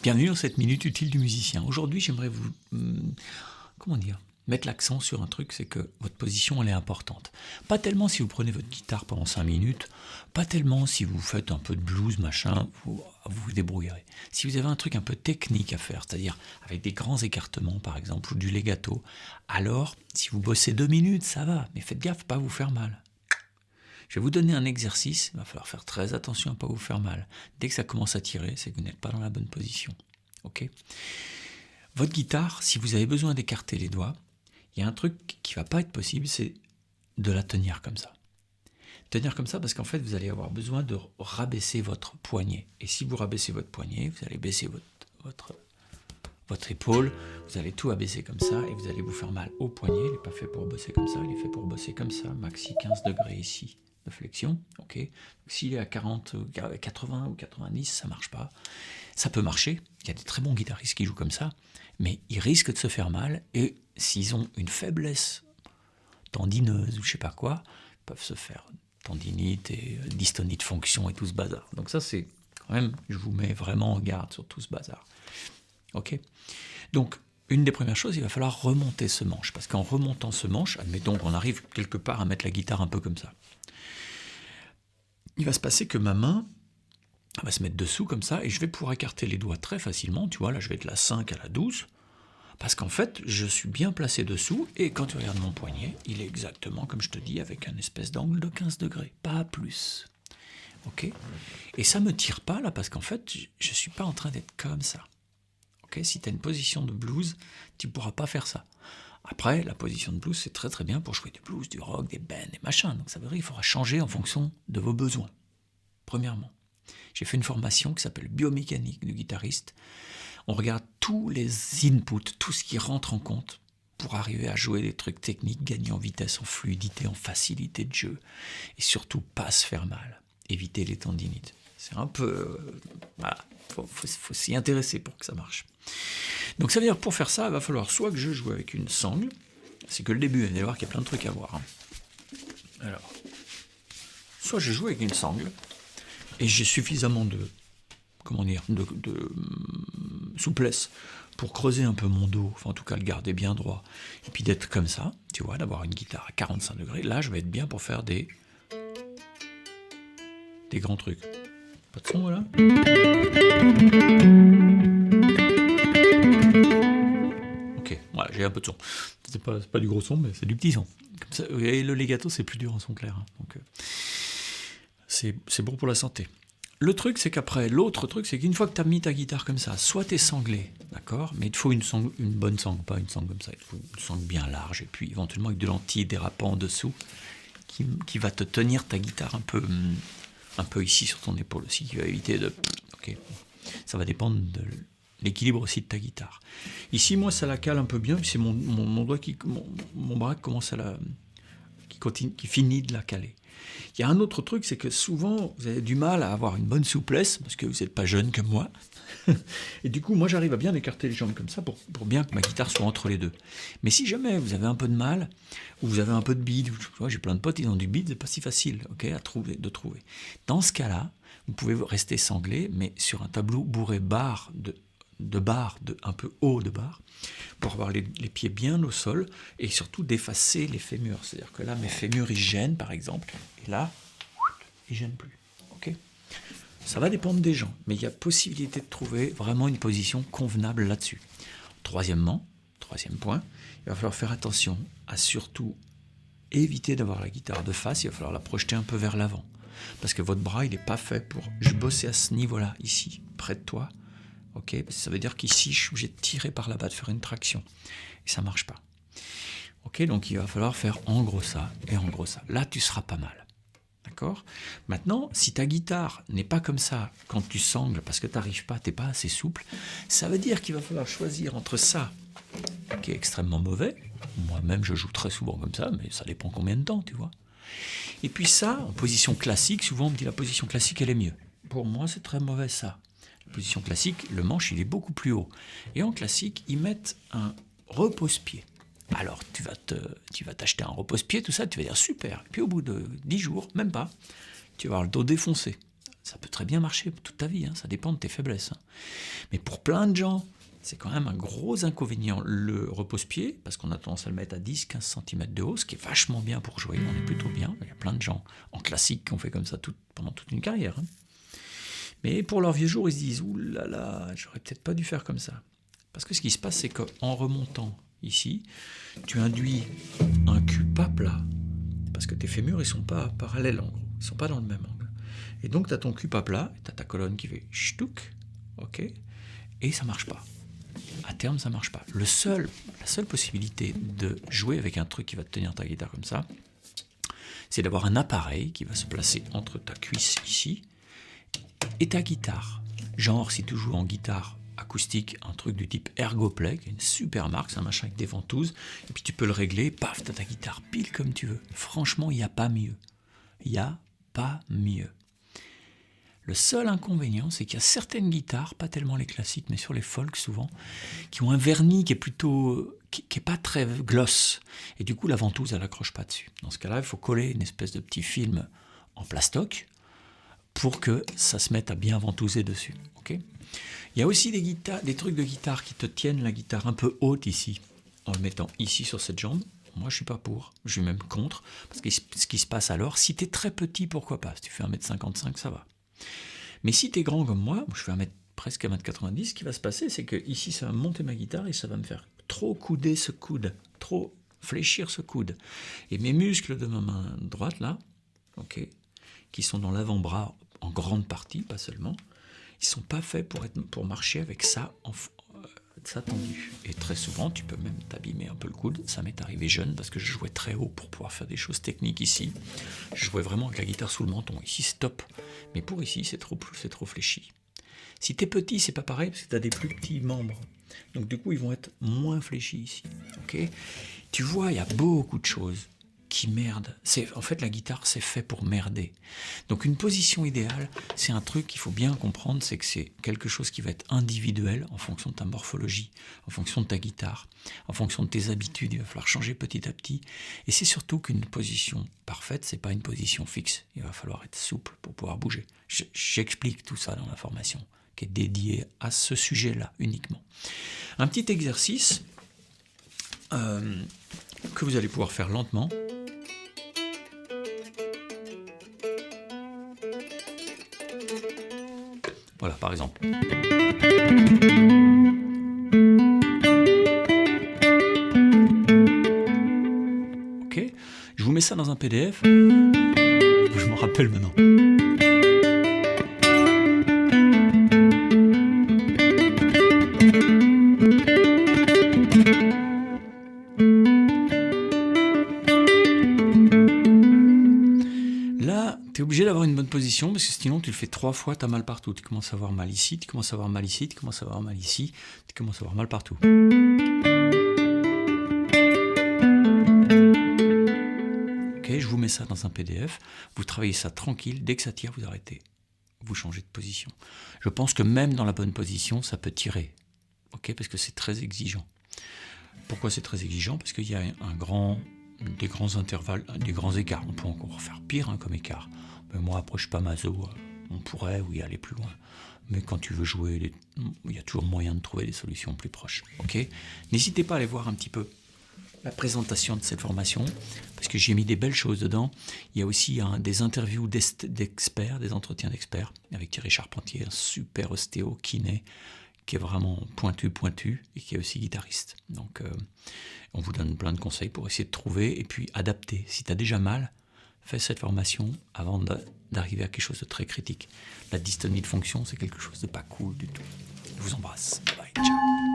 Bienvenue dans cette minute utile du musicien. Aujourd'hui, j'aimerais vous, mettre l'accent sur un truc, c'est que votre position, elle est importante. Pas tellement si vous prenez votre guitare pendant 5 minutes, pas tellement si vous faites un peu de blues, machin, vous vous débrouillerez. Si vous avez un truc un peu technique à faire, c'est-à-dire avec des grands écartements, par exemple, ou du legato, alors, si vous bossez 2 minutes, ça va, mais faites gaffe, pas vous faire mal. Je vais vous donner un exercice, il va falloir faire très attention à ne pas vous faire mal. Dès que ça commence à tirer, c'est que vous n'êtes pas dans la bonne position. Ok ? Votre guitare, si vous avez besoin d'écarter les doigts, il y a un truc qui ne va pas être possible, c'est de la tenir comme ça. Tenir comme ça parce qu'en fait, vous allez avoir besoin de rabaisser votre poignet. Et si vous rabaissez votre poignet, vous allez baisser votre épaule, vous allez tout abaisser comme ça et vous allez vous faire mal au poignet. Il n'est pas fait pour bosser comme ça, il est fait pour bosser comme ça, maxi 15 degrés ici de flexion. Ok. Donc, s'il est à 40, 80 ou 90, ça ne marche pas. Ça peut marcher, il y a des très bons guitaristes qui jouent comme ça, mais ils risquent de se faire mal et s'ils ont une faiblesse tendineuse ou je sais pas quoi, ils peuvent se faire tendinite et dystonie de fonction et tout ce bazar. Donc ça c'est quand même, je vous mets vraiment en garde sur tout ce bazar. Ok ? Donc une des premières choses, il va falloir remonter ce manche, parce qu'en remontant ce manche, admettons qu'on arrive quelque part à mettre la guitare un peu comme ça, il va se passer que ma main va se mettre dessous comme ça, et je vais pouvoir écarter les doigts très facilement, tu vois, là je vais de la 5 à la 12, parce qu'en fait, je suis bien placé dessous, et quand tu regardes mon poignet, il est exactement, comme je te dis, avec un espèce d'angle de 15 degrés, pas plus. Ok ? Et ça me tire pas, là, parce qu'en fait, je suis pas en train d'être comme ça. Ok ? Si tu as une position de blues, tu pourras pas faire ça. Après, la position de blues, c'est très très bien pour jouer du blues, du rock, des bands, des machins, donc ça veut dire qu'il faudra changer en fonction de vos besoins, premièrement. J'ai fait une formation qui s'appelle biomécanique du guitariste. On regarde tous les inputs, tout ce qui rentre en compte pour arriver à jouer des trucs techniques, gagner en vitesse, en fluidité, en facilité de jeu. Et surtout, pas se faire mal. Éviter les tendinites. C'est un peu... voilà, faut s'y intéresser pour que ça marche. Donc ça veut dire, pour faire ça, il va falloir soit que je joue avec une sangle, c'est que le début, vous allez voir qu'il y a plein de trucs à voir. Alors, soit je joue avec une sangle, et j'ai suffisamment de souplesse pour creuser un peu mon dos, enfin en tout cas le garder bien droit, et puis d'être comme ça, tu vois, d'avoir une guitare à 45 degrés, là je vais être bien pour faire des grands trucs. Pas de son, voilà. Ok, voilà, j'ai un peu de son. C'est pas du gros son, mais c'est du petit son. Comme ça, et le legato, c'est plus dur en son clair. Hein, donc c'est bon pour la santé. Le truc, c'est qu'après, l'autre truc, c'est qu'une fois que tu as mis ta guitare comme ça, soit tu es sanglé, d'accord, mais il te faut une bonne sangle, pas une sangle comme ça, il te faut une sangle bien large, et puis éventuellement avec de l'anti-dérapant en dessous, qui va te tenir ta guitare un peu ici sur ton épaule aussi, qui va éviter de... Ok, ça va dépendre de l'équilibre aussi de ta guitare. Ici, moi, ça la cale un peu bien, puis c'est mon doigt mon bras commence à qui finit de la caler. Il y a un autre truc, c'est que souvent, vous avez du mal à avoir une bonne souplesse, parce que vous n'êtes pas jeune comme moi. Et du coup, moi, j'arrive à bien écarter les jambes comme ça pour bien que ma guitare soit entre les deux. Mais si jamais vous avez un peu de mal, ou vous avez un peu de bide, j'ai plein de potes, ils ont du bide, c'est pas si facile, ok, de trouver. Dans ce cas-là, vous pouvez rester sanglé, mais sur un tableau bourré de barres, un peu haut de barres, pour avoir les pieds bien au sol, et surtout d'effacer les fémurs. C'est-à-dire que là, mes fémurs, ils gênent, par exemple, et là, ils gênent plus. Ok ? Ça va dépendre des gens, mais il y a possibilité de trouver vraiment une position convenable là-dessus. Troisième point, il va falloir faire attention à surtout éviter d'avoir la guitare de face, il va falloir la projeter un peu vers l'avant. Parce que votre bras, il n'est pas fait pour bosser à ce niveau-là, ici, près de toi. Okay, ça veut dire qu'ici, je suis obligé de tirer par là-bas, de faire une traction. Et ça ne marche pas. Ok, donc il va falloir faire en gros ça et en gros ça. Là, tu seras pas mal. D'accord ? Maintenant, si ta guitare n'est pas comme ça quand tu sangles, parce que tu n'arrives pas, tu n'es pas assez souple, ça veut dire qu'il va falloir choisir entre ça, qui est extrêmement mauvais. Moi-même, je joue très souvent comme ça, mais ça dépend combien de temps, tu vois. Et puis ça, en position classique, souvent on me dit la position classique, elle est mieux. Pour moi, c'est très mauvais ça. Position classique, le manche il est beaucoup plus haut. Et en classique, ils mettent un repose-pied. Alors tu vas t'acheter un repose-pied, tout ça, tu vas dire super. Et puis au bout de 10 jours, même pas, tu vas avoir le dos défoncé. Ça peut très bien marcher toute ta vie, hein, ça dépend de tes faiblesses. Hein. Mais pour plein de gens, c'est quand même un gros inconvénient. Le repose-pied, parce qu'on a tendance à le mettre à 10-15 cm de haut, ce qui est vachement bien pour jouer, on est plutôt bien. Il y a plein de gens en classique qui ont fait comme ça pendant toute une carrière. Hein. Mais pour leurs vieux jours, ils se disent « Ouh là là, j'aurais peut-être pas dû faire comme ça ». Parce que ce qui se passe, c'est qu'en remontant ici, tu induis un cul pas plat, parce que tes fémurs, ils sont pas parallèles en gros, ils sont pas dans le même angle. Et donc, tu as ton cul pas plat, tu as ta colonne qui fait ch'touk, ok, et ça marche pas. À terme, ça marche pas. La seule possibilité de jouer avec un truc qui va te tenir ta guitare comme ça, c'est d'avoir un appareil qui va se placer entre ta cuisse ici et ta guitare. Genre, si tu joues en guitare acoustique, un truc du type Ergoplay, qui est une super marque, c'est un machin avec des ventouses, et puis tu peux le régler, paf, t'as ta guitare pile comme tu veux. Franchement, il n'y a pas mieux. Il n'y a pas mieux. Le seul inconvénient, c'est qu'il y a certaines guitares, pas tellement les classiques, mais sur les folk souvent, qui ont un vernis qui est plutôt, qui est pas très gloss, et du coup la ventouse elle accroche pas dessus. Dans ce cas-là, il faut coller une espèce de petit film en plastoc pour que ça se mette à bien ventouser dessus. Okay, il y a aussi des trucs de guitare qui te tiennent la guitare un peu haute ici, en le mettant ici sur cette jambe. Moi, je suis pas pour, je suis même contre, parce que ce qui se passe alors, si tu es très petit, pourquoi pas? Si tu fais 1m55, ça va. Mais si tu es grand comme moi je fais presque 1m90, ce qui va se passer, c'est que ici, ça va monter ma guitare et ça va me faire trop couder ce coude, trop fléchir ce coude. Et mes muscles de ma main droite, là, ok, qui sont dans l'avant-bras en grande partie, pas seulement, ils sont pas faits pour marcher avec ça tendu. Et très souvent, tu peux même t'abîmer un peu le coude. Ça m'est arrivé jeune parce que je jouais très haut pour pouvoir faire des choses techniques ici. Je jouais vraiment avec la guitare sous le menton. Ici, c'est top. Mais pour ici, c'est trop fléchi. Si t'es petit, c'est pas pareil parce que t'as des plus petits membres. Donc du coup, ils vont être moins fléchis ici. Okay, tu vois, il y a beaucoup de choses qui merdent. En fait, la guitare, c'est fait pour merder. Donc une position idéale, c'est un truc qu'il faut bien comprendre, c'est que c'est quelque chose qui va être individuel en fonction de ta morphologie, en fonction de ta guitare, en fonction de tes habitudes. Il va falloir changer petit à petit. Et c'est surtout qu'une position parfaite, c'est pas une position fixe. Il va falloir être souple pour pouvoir bouger. J'explique tout ça dans la formation qui est dédiée à ce sujet-là uniquement. Un petit exercice que vous allez pouvoir faire lentement. Voilà, par exemple. Ok, je vous mets ça dans un PDF. Je m'en rappelle maintenant. Là, tu es obligé d'avoir une bonne position parce que sinon tu le fais 3 fois, tu as mal partout. Tu commences à avoir mal ici, tu commences à avoir mal ici, tu commences à avoir mal ici, tu commences à avoir mal partout. Ok, je vous mets ça dans un PDF. Vous travaillez ça tranquille. Dès que ça tire, vous arrêtez. Vous changez de position. Je pense que même dans la bonne position, ça peut tirer. Ok, parce que c'est très exigeant. Pourquoi c'est très exigeant? Parce qu'il y a des grands intervalles, des grands écarts. On peut encore faire pire comme écart. Mais moi, après, je suis pas maso. On pourrait, oui, aller plus loin. Mais quand tu veux jouer, il y a toujours moyen de trouver des solutions plus proches. Okay, n'hésitez pas à aller voir un petit peu la présentation de cette formation, parce que j'ai mis des belles choses dedans. Il y a aussi des interviews d'experts, des entretiens d'experts, avec Thierry Charpentier, un super ostéo, kiné, qui est vraiment pointu, et qui est aussi guitariste. Donc, on vous donne plein de conseils pour essayer de trouver, et puis adapter. Si tu as déjà mal, fais cette formation avant d'arriver à quelque chose de très critique. La dystonie de fonction, c'est quelque chose de pas cool du tout. Je vous embrasse. Bye, ciao.